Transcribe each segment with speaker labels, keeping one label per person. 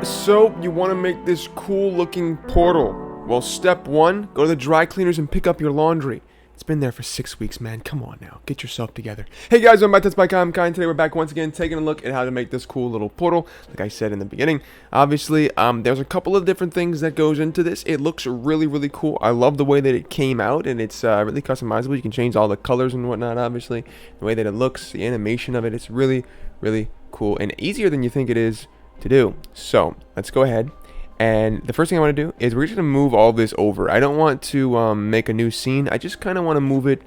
Speaker 1: So, you want to make this cool looking portal. Well, step one, go to the dry cleaners and pick up your laundry. It's been there for 6 weeks, man. Come on now. Get yourself together. Hey guys, welcome back to TutsByKai. I'm Kai, and today we're back once again taking a look at how to make this cool little portal. Like I said in the beginning, obviously, there's a couple of different things that goes into this. It looks really, really cool. I love the way that it came out, and it's really customizable. You can change all the colors and whatnot, obviously. The way that it looks, the animation of it, it's really, really cool and easier than you think it is to do. So, let's go ahead. And the first thing I want to do is we're just going to move all this over. I don't want to make a new scene. I just kind of want to move it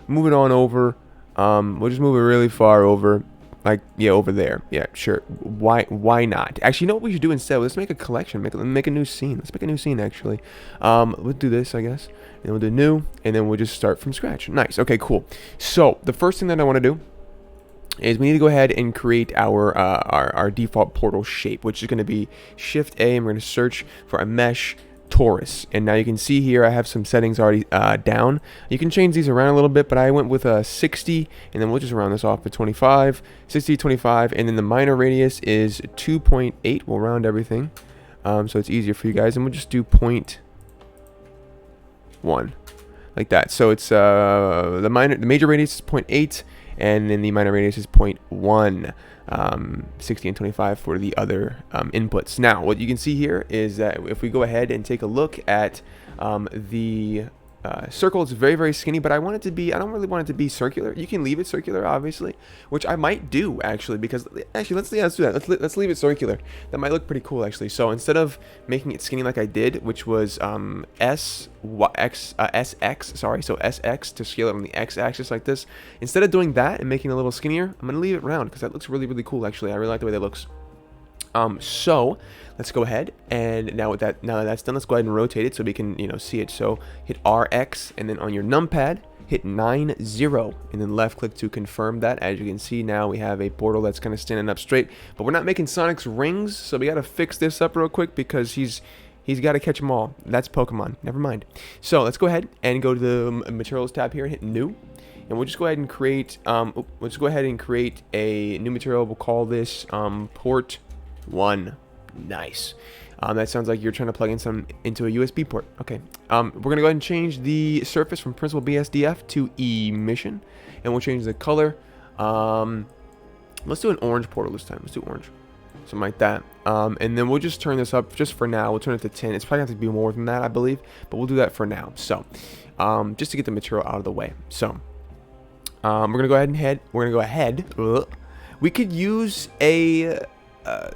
Speaker 1: on over. We'll just move it really far over. Like, yeah, over there. Yeah, sure. Why not? Actually, you know what we should do instead? Let's make a collection. Make a new scene. Let's make a new scene, actually. We'll do this, I guess. And we'll do new. And then we'll just start from scratch. Nice. Okay, cool. So, the first thing that I want to do is we need to go ahead and create our default portal shape, which is going to be Shift A, and we're going to search for a mesh torus. And now you can see here I have some settings already down. You can change these around a little bit, but I went with a 60, and then we'll just round this off to 25, 60, 25, and then the minor radius is 2.8. We'll round everything so it's easier for you guys, and we'll just do 0.1 like that. So it's the major radius is 0.8. And then the minor radius is 0.1, 60 and 25 for the other inputs. Now, what you can see here is that if we go ahead and take a look at the circle, it's very, very skinny, but I don't really want it to be circular. You can leave it circular, obviously, which I might do, actually, because, actually, let's do that. Let's leave it circular. That might look pretty cool, actually. So instead of making it skinny like I did, which was SX, sorry, so SX to scale it on the X-axis like this, instead of doing that and making it a little skinnier, I'm going to leave it round, because that looks really, really cool, actually. I really like the way that looks. So let's go ahead, and now that that's done, let's go ahead and rotate it so we can, see it. So hit RX, and then on your numpad hit 90, and then left click to confirm that. As you can see, now we have a portal that's kind of standing up straight, but we're not making Sonic's rings, so we got to fix this up real quick because he's got to catch them all. That's Pokemon. Never mind. So let's go ahead and go to the materials tab here and hit new. And we'll just go ahead and create a new material. We'll call this port 1. Nice. That sounds like you're trying to plug in into a USB port. Okay. We're gonna go ahead and change the surface from Principal BSDF to emission, and we'll change the color. Let's do an orange portal this time. Let's do orange, something like that. And then we'll just turn this up just for now. We'll turn it to 10. It's probably going to have to be more than that, I believe, but we'll do that for now. So, just to get the material out of the way. So, we're gonna go ahead. We could use a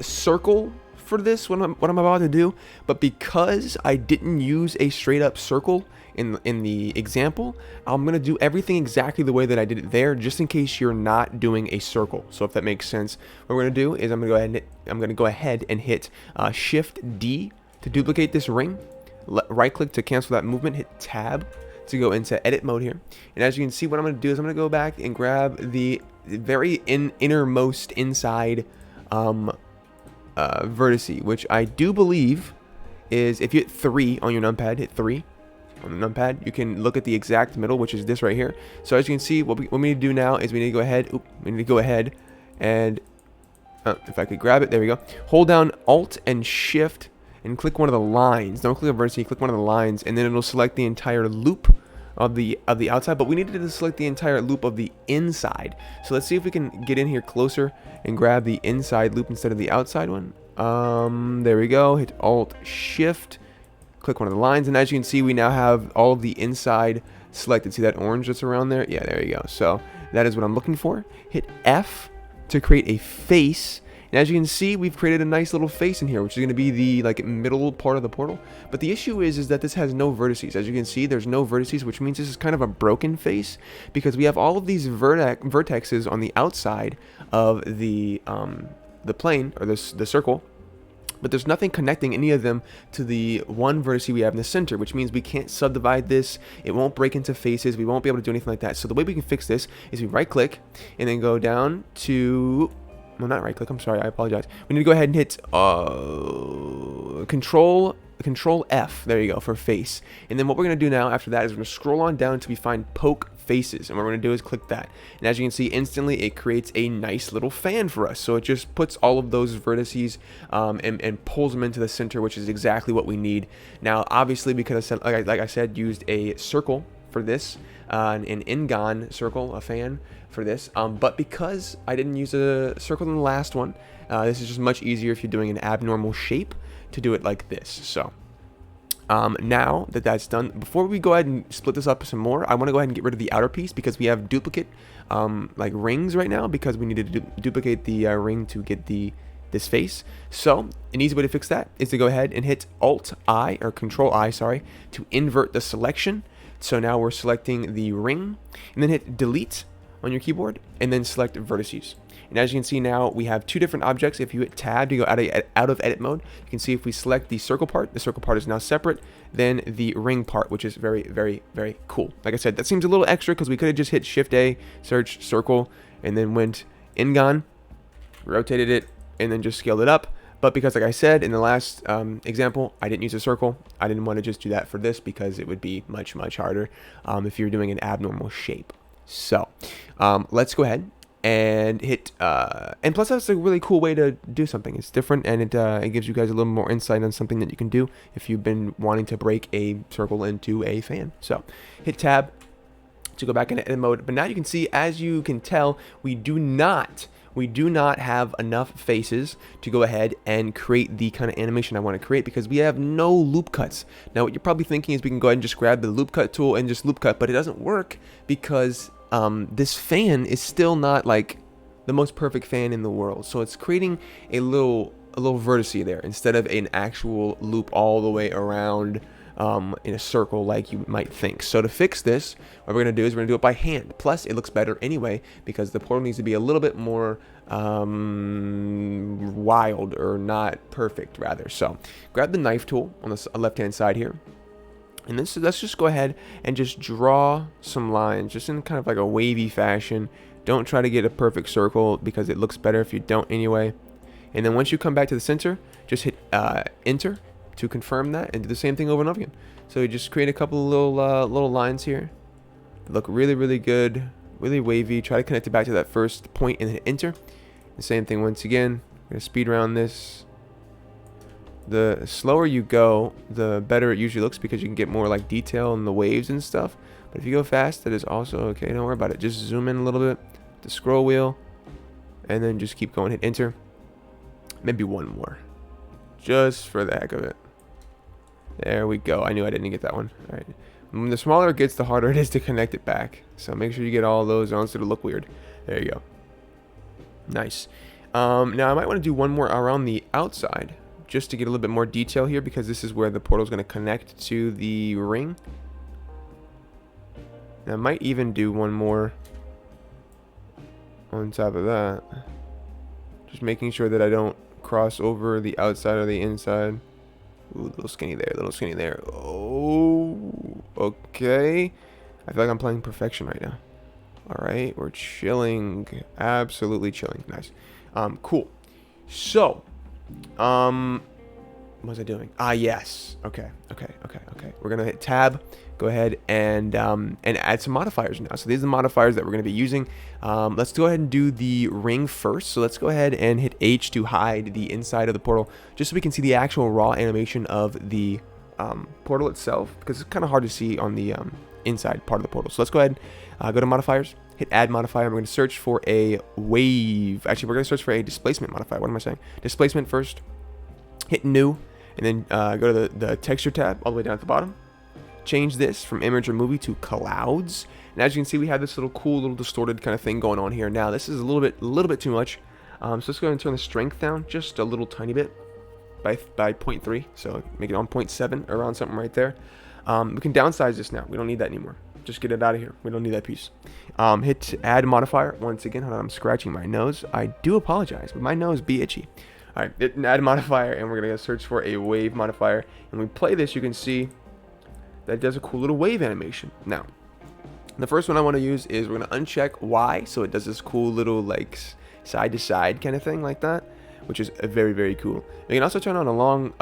Speaker 1: circle for this, what I'm about to do, but because I didn't use a straight up circle in the example, I'm gonna do everything exactly the way that I did it there, just in case you're not doing a circle. So if that makes sense, what we're gonna do is I'm gonna go ahead and hit Shift D to duplicate this ring, right click to cancel that movement, hit Tab to go into edit mode here, and as you can see, what I'm gonna do is I'm gonna go back and grab the very innermost inside vertice, which I do believe is, if you hit 3 on your numpad, hit 3 on the numpad, you can look at the exact middle, which is this right here. So as you can see, what we need to do now is we need to go ahead and if I could grab it, there we go, hold down Alt and Shift and click one of the lines. Don't click on vertice, click one of the lines, and then it'll select the entire loop of the outside, but we needed to select the entire loop of the inside. So let's see if we can get in here closer and grab the inside loop instead of the outside one. There we go. Hit Alt Shift, click one of the lines, and as you can see, we now have all of the inside selected. See that orange that's around there? Yeah, there you go. So that is what I'm looking for. Hit F to create a face. And as you can see, we've created a nice little face in here, which is going to be the middle part of the portal. But the issue is that this has no vertices. As you can see, there's no vertices, which means this is kind of a broken face, because we have all of these vertexes on the outside of the plane, or the circle, but there's nothing connecting any of them to the one vertex we have in the center, which means we can't subdivide this. It won't break into faces. We won't be able to do anything like that. So the way we can fix this is we right click and then go down to, well, not right click, I'm sorry, I apologize. We need to go ahead and hit Control F, there you go, for face. And then what we're going to do now after that is we're going to scroll on down until we find poke faces. And what we're going to do is click that. And as you can see, instantly it creates a nice little fan for us. So it just puts all of those vertices and pulls them into the center, which is exactly what we need. Now, obviously, because like I said, used a circle for this, an ingon circle, a fan for this. But because I didn't use a circle in the last one, this is just much easier if you're doing an abnormal shape to do it like this. So now that that's done, before we go ahead and split this up some more, I want to go ahead and get rid of the outer piece because we have duplicate like rings right now, because we need to duplicate the ring to get this face. So an easy way to fix that is to go ahead and hit Alt-I, or Control-I, sorry, to invert the selection. So now we're selecting the ring, and then hit Delete on your keyboard, and then select vertices. And as you can see now, we have two different objects. If you hit Tab to go out of edit mode, you can see if we select the circle part is now separate than the ring part, which is very, very, very cool. Like I said, that seems a little extra because we could have just hit Shift-A, search circle, and then went ingon, rotated it, and then just scaled it up. But because, like I said in the last example, I didn't use a circle, I didn't want to just do that for this because it would be much, much harder if you're doing an abnormal shape. So let's go ahead and hit, and plus that's a really cool way to do something. It's different, and it gives you guys a little more insight on something that you can do if you've been wanting to break a circle into a fan. So hit Tab to go back into edit mode. But now you can see, as you can tell, we do not have enough faces to go ahead and create the kind of animation I want to create, because we have no loop cuts. Now what you're probably thinking is we can go ahead and just grab the loop cut tool and just loop cut, but it doesn't work because this fan is still not like the most perfect fan in the world. So it's creating a little vertice there instead of an actual loop all the way around in a circle like you might think. So to fix this, what we're going to do is we're going to do it by hand. Plus, it looks better anyway because the portal needs to be a little bit more wild, or not perfect, rather. So grab the knife tool on the left-hand side here. And let's just go ahead and just draw some lines, just in kind of like a wavy fashion. Don't try to get a perfect circle because it looks better if you don't anyway. And then once you come back to the center, just hit Enter to confirm that, and do the same thing over and over again. So you just create a couple of little lines here. Look really, really good, really wavy. Try to connect it back to that first point and hit Enter. The same thing once again. I'm gonna speed around this. The slower you go, the better it usually looks because you can get more like detail in the waves and stuff. But if you go fast, that is also okay. Don't worry about it. Just zoom in a little bit, the scroll wheel, and then just keep going. Hit Enter. Maybe one more, just for the heck of it. There we go. I knew I didn't get that one. All right. The smaller it gets, the harder it is to connect it back. So make sure you get all those on so it'll look weird. There you go. Nice. Now I might want to do one more around the outside, just to get a little bit more detail here, because this is where the portal is going to connect to the ring. And I might even do one more on top of that. Just making sure that I don't cross over the outside or the inside. Ooh, a little skinny there, a little skinny there. Oh, okay. I feel like I'm playing perfection right now. All right, we're chilling, absolutely chilling. Nice. Cool. So, what was I doing? Ah, yes. Okay. We're gonna hit Tab. Go ahead and add some modifiers now. So these are the modifiers that we're gonna be using. Let's go ahead and do the ring first. So let's go ahead and hit H to hide the inside of the portal, just so we can see the actual raw animation of the portal itself, because it's kind of hard to see on the inside part of the portal. So let's go ahead, go to modifiers, hit Add Modifier. We're going to search for a wave. Actually, we're going to search for a displacement modifier. What am I saying? Displacement first. Hit New, and then go to the Texture tab all the way down at the bottom. Change this from image or movie to clouds. And as you can see, we have this little cool, little distorted kind of thing going on here. Now, this is a little bit too much. So let's go ahead and turn the strength down just a little tiny bit by 0.3. So make it on 0.7, around something right there. We can downsize this now. We don't need that anymore. Just get it out of here. We don't need that piece. Hit Add Modifier. Once again, hold on, I'm scratching my nose. I do apologize, but my nose be itchy. All right, hit Add Modifier, and we're going to search for a wave modifier. And when we play this, you can see that it does a cool little wave animation. Now, the first one I want to use is we're going to uncheck Y, so it does this cool little like side to side kind of thing like that, which is very, very cool. You can also turn on along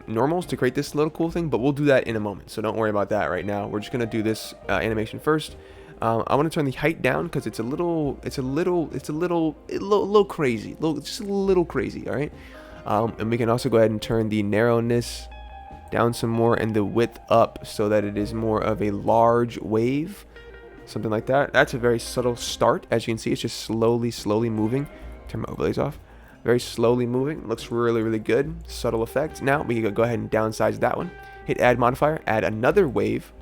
Speaker 1: normals to create this little cool thing, but we'll do that in a moment, so don't worry about that right now. We're just going to do this animation first. I want to turn the height down because it's a little crazy, just a little crazy. All right. And we can also go ahead and turn the narrowness down some more and the width up so that it is more of a large wave, something like that. That's a very subtle start. As you can see, it's just slowly moving. Turn my overlays off. Very slowly moving. Looks really good. Subtle effect. Now we can go ahead and downsize that one. Hit add modifier. Add another wave.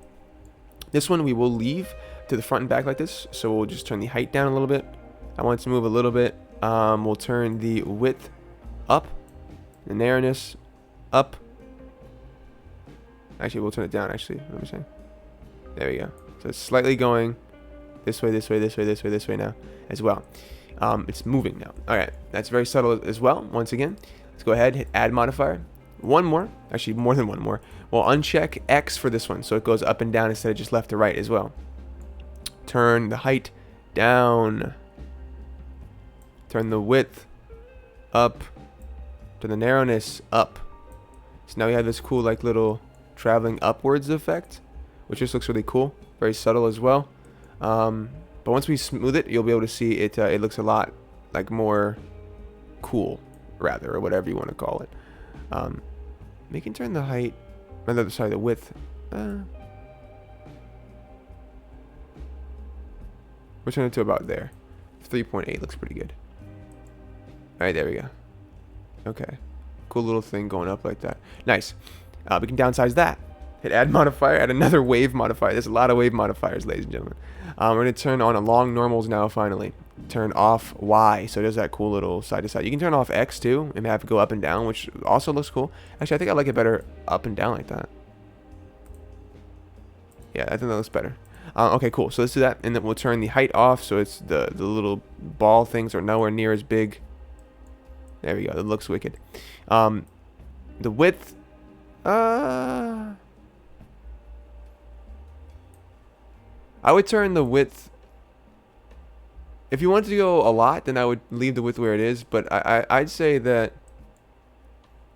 Speaker 1: This one we will leave to the front and back like this. So we'll just turn the height down a little bit. I want it to move a little bit. We'll turn the width up. The narrowness up. Actually, we'll turn it down. Actually, what am I saying? There we go. So it's slightly going this way now as well. It's moving now. All right, that's very subtle as well. Once again, let's go ahead, hit add modifier. One more, actually more than one more. We'll uncheck X for this one, so it goes up and down instead of just left to right as well. Turn the height down. Turn the width up. Turn the narrowness up. So now we have this cool like little traveling upwards effect, which just looks really cool. Very subtle as well. But once we smooth it, you'll be able to see it. It looks a lot like more cool, rather, or whatever you want to call it. We can turn the height, sorry, the width. We'll turn it to about there. 3.8 looks pretty good. All right, there we go. Okay, cool little thing going up like that. Nice. We can downsize that. Hit add modifier, add another wave modifier. There's a lot of wave modifiers, ladies and gentlemen. We're going to turn on a long normals now, finally. Turn off Y, so it does that cool little side to side. You can turn off X too, and have it go up and down, which also looks cool. Actually, I think I like it better up and down like that. Yeah, I think that looks better. Okay, cool. So let's do that, and then we'll turn the height off, so it's the little ball things are nowhere near as big. There we go. It looks wicked. The width. I would turn the width. If you wanted to go a lot, then I would leave the width where it is. But I'd say that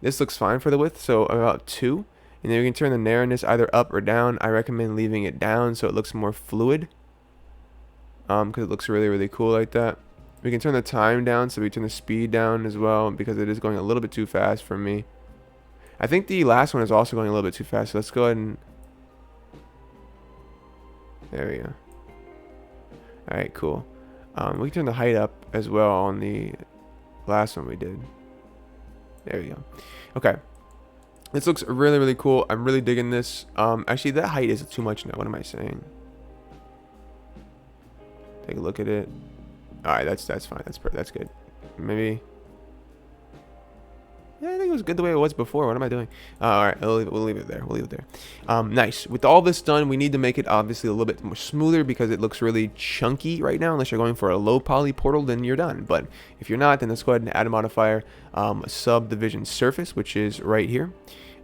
Speaker 1: this looks fine for the width. So about 2. And then you can turn the narrowness either up or down. I recommend leaving it down so it looks more fluid. Because it looks really cool like that. We can turn the time down, so we turn the speed down as well, because it is going a little bit too fast for me. I think the last one is also going a little bit too fast. So let's go ahead and... There we go. Alright, cool. We can turn the height up as well on the last one we did. There we go. Okay. This looks really cool. I'm really digging this. Actually, that height is too much now. What am I saying? Take a look at it. Alright, that's fine. That's good. Maybe... Yeah, I think it was good the way it was before. What am I doing? Alright, we'll leave it there. Nice. With all this done, we need to make it obviously a little bit more smoother because it looks really chunky right now. Unless you're going for a low poly portal, then you're done. But if you're not, then let's go ahead and add a modifier, subdivision surface, which is right here.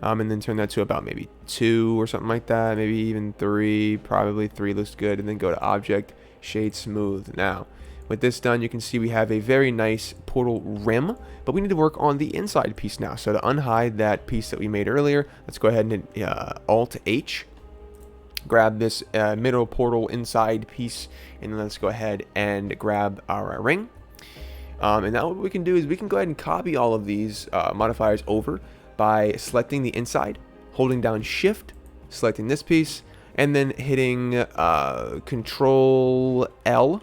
Speaker 1: And then turn that to about maybe 2 or something like that. Maybe even 3. Probably 3 looks good. And then go to object, shade smooth. Now, with this done, you can see we have a very nice portal rim, but we need to work on the inside piece now. So to unhide that piece that we made earlier, let's go ahead and hit Alt-H. Grab this middle portal inside piece, and then let's go ahead and grab our ring. And now what we can do is we can go ahead and copy all of these modifiers over by selecting the inside, holding down Shift, selecting this piece, and then hitting Control L.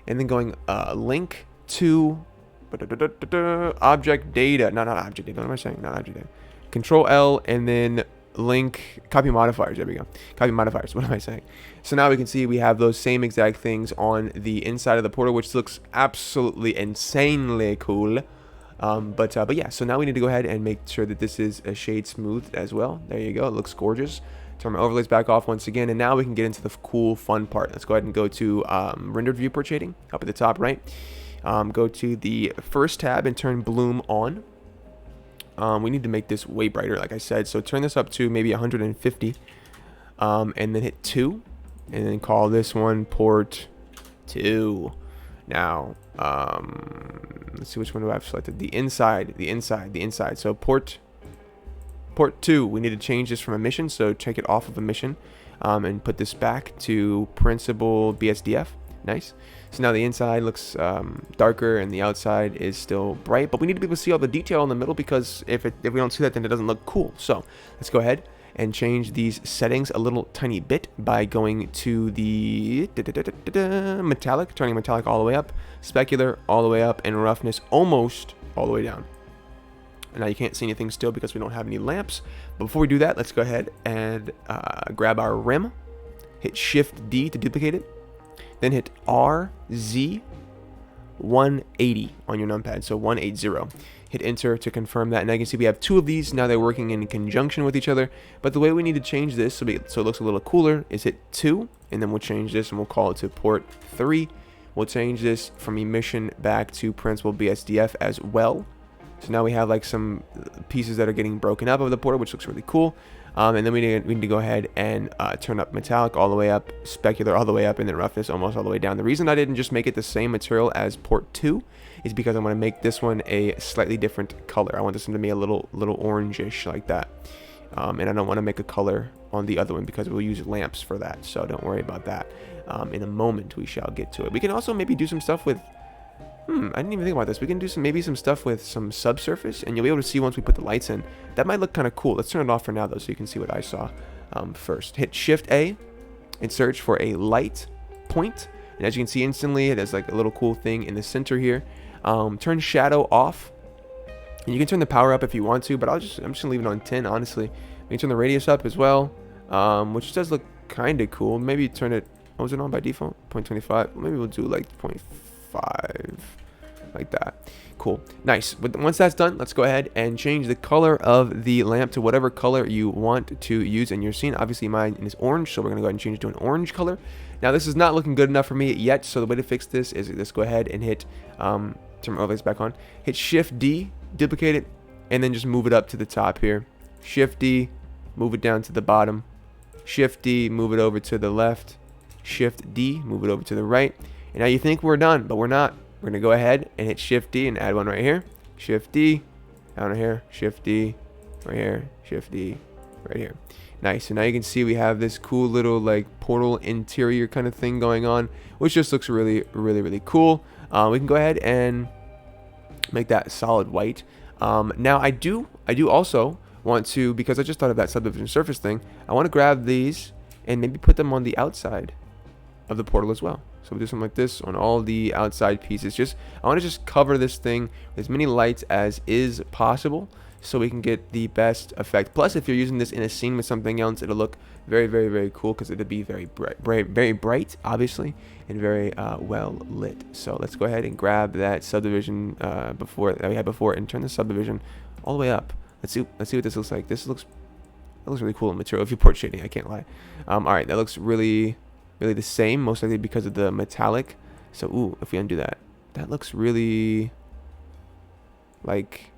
Speaker 1: And then going link to object data. Not object data. What am I saying? Not object data. Control L and then link copy modifiers. There we go. Copy modifiers. What am I saying? So now we can see we have those same exact things on the inside of the portal, which looks absolutely insanely cool. But yeah. So now we need to go ahead and make sure that this is a shade smooth as well. There you go. It looks gorgeous. Turn my overlays back off once again, and now we can get into the cool fun part. Let's go ahead and go to rendered viewport shading up at the top right. Go to the first tab and turn bloom on. We need to make this way brighter, like I said, so turn this up to maybe 150, and then hit 2, and then call this one port 2. Now let's see, which one do I have selected? The inside. So port 2, we need to change this from emission, so take it off of emission. and put this back to principal BSDF. Nice. So now the inside looks darker and the outside is still bright, but we need to be able to see all the detail in the middle, because if we don't see that, then it doesn't look cool. So let's go ahead and change these settings a little tiny bit by going to the metallic, turning metallic all the way up, specular all the way up, and roughness almost all the way down. And now you can't see anything still because we don't have any lamps. But before we do that, let's go ahead and grab our rim, hit Shift D to duplicate it, then hit RZ 180 on your numpad, so 180. Hit enter to confirm that, and now you can see we have two of these. Now they're working in conjunction with each other, but the way we need to change this so it looks a little cooler is hit 2, and then we'll change this and we'll call it to port 3. We'll change this from emission back to principal BSDF as well. So now we have like some pieces that are getting broken up of the portal, which looks really cool. And then we need to go ahead and turn up metallic all the way up, specular all the way up, and then roughness almost all the way down. The reason I didn't just make it the same material as port 2 is because I want to make this one a slightly different color. I want this one to be a little orangish like that. And I don't want to make a color on the other one because we'll use lamps for that. So don't worry about that. In a moment we shall get to it. We can also maybe do some stuff with I didn't even think about this. We can do maybe some stuff with some subsurface, and you'll be able to see once we put the lights in. That might look kind of cool. Let's turn it off for now, though, so you can see what I saw first. Hit Shift A and search for a light point. And as you can see instantly, it has like a little cool thing in the center here. Turn shadow off. And you can turn the power up if you want to, but I'm just gonna leave it on 10, honestly. We can turn the radius up as well, which does look kind of cool. Maybe turn it, what was it on by default? 0.25. Maybe we'll do like 0.5. Like that. Cool. Nice. But once that's done, let's go ahead and change the color of the lamp to whatever color you want to use in your scene. Obviously mine is orange, so we're going to go ahead and change it to an orange color. Now this is not looking good enough for me yet, so the way to fix this is let's go ahead and hit turn my overlays back on, hit Shift D, duplicate it, and then just move it up to the top here. Shift D, move it down to the bottom. Shift D, move it over to the left. Shift D, move it over to the right. And now you think we're done, but we're not. We're going to go ahead and hit Shift D and add one right here. Shift D, down here. Shift D, right here. Shift D, right here. Nice. So now you can see we have this cool little like portal interior kind of thing going on, which just looks really, really, really cool. We can go ahead and make that solid white. Now I do also want to, because I just thought of that subdivision surface thing, I want to grab these and maybe put them on the outside of the portal as well. So we'll do something like this on all the outside pieces. I want to just cover this thing with as many lights as is possible so we can get the best effect. Plus, if you're using this in a scene with something else, it'll look very, very, very cool because it'll be very bright, obviously, and very well lit. So let's go ahead and grab that subdivision that we had before and turn the subdivision all the way up. Let's see what this looks like. That looks really cool in material. If you port shading, I can't lie. All right, that looks really the same, most likely because of the metallic. So ooh, if we undo that, that looks really like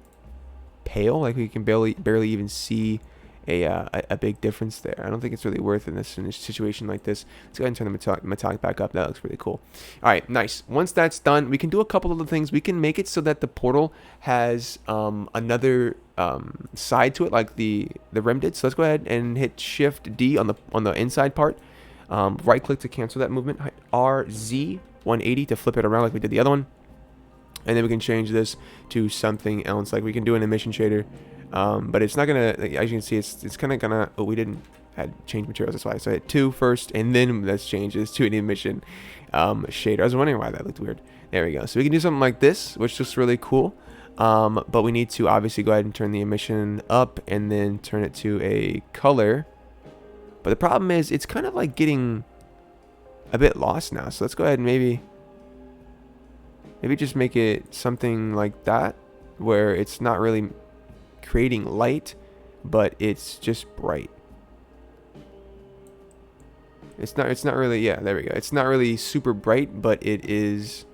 Speaker 1: pale, like we can barely even see a big difference there. I don't think it's really worth in a situation like this. Let's go ahead and turn the metallic back up. That looks really cool. All right, nice. Once that's done, we can do a couple of other things. We can make it so that the portal has another side to it, like the rim did. So let's go ahead and hit Shift D on the inside part. Right click to cancel that movement. Hit RZ 180 to flip it around like we did the other one. And then we can change this to something else. Like we can do an emission shader. But it's not gonna, like, as you can see, it's kind of gonna, oh, we didn't add change materials, that's why. So I hit 2 first, and then let's change this to an emission shader. I was wondering why that looked weird. There we go. So we can do something like this, which looks really cool. But we need to obviously go ahead and turn the emission up and then turn it to a color. But the problem is it's kind of like getting a bit lost now. So let's go ahead and maybe just make it something like that, where it's not really creating light, but it's just bright. It's not really, yeah, there we go. It's not really super bright, but it is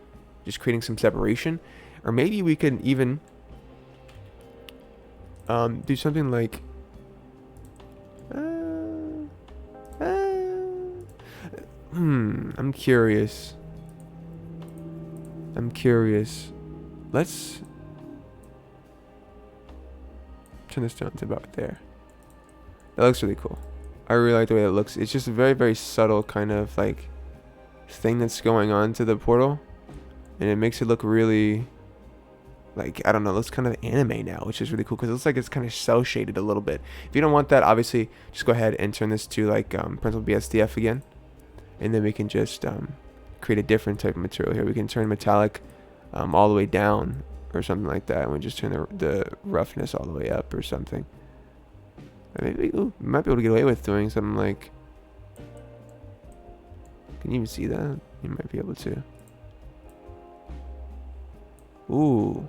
Speaker 1: just creating some separation. Or maybe we could even do something like I'm curious. Let's turn this down to about there. That looks really cool. I really like the way it looks. It's just a very, very subtle kind of like thing that's going on to the portal, and it makes it look really like, I don't know, it looks kind of anime now, which is really cool because it looks like it's kind of cell shaded a little bit. If you don't want that, obviously just go ahead and turn this to like Principal BSDF again, and then we can just create a different type of material here. We can turn metallic all the way down or something like that, and we just turn the roughness all the way up or something. Maybe we might be able to get away with doing something like, can you even see that? You might be able to. Ooh.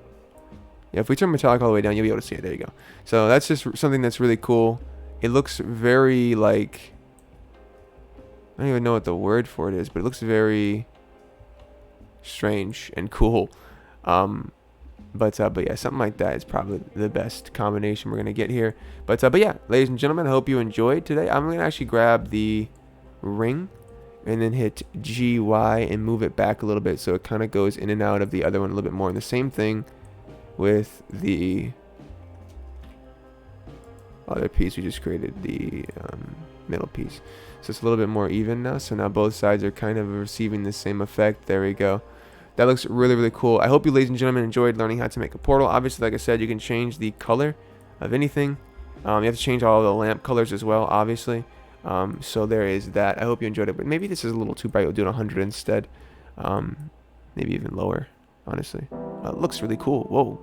Speaker 1: Yeah, if we turn metallic all the way down, you'll be able to see it. There you go. So that's just something that's really cool. It looks very like, I don't even know what the word for it is, but it looks very strange and cool. But yeah, something like that is probably the best combination we're gonna get here. But yeah, ladies and gentlemen, I hope you enjoyed today. I'm gonna actually grab the ring and then hit GY and move it back a little bit so it kind of goes in and out of the other one a little bit more. And the same thing with the other piece we just created, the middle piece. So it's a little bit more even now. So now both sides are kind of receiving the same effect. There we go. That looks really, really cool. I hope you, ladies and gentlemen, enjoyed learning how to make a portal. Obviously, like I said, you can change the color of anything. You have to change all the lamp colors as well, obviously. So there is that. I hope you enjoyed it. But maybe this is a little too bright. We'll do it 100 instead. Maybe even lower, honestly. It looks really cool. Whoa.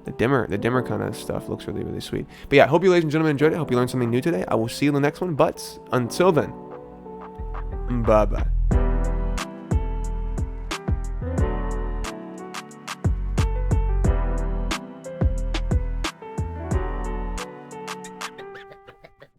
Speaker 1: The dimmer kind of stuff looks really, really sweet. But yeah, I hope you, ladies and gentlemen, enjoyed it. I hope you learned something new today. I will see you in the next one. But until then, bye-bye.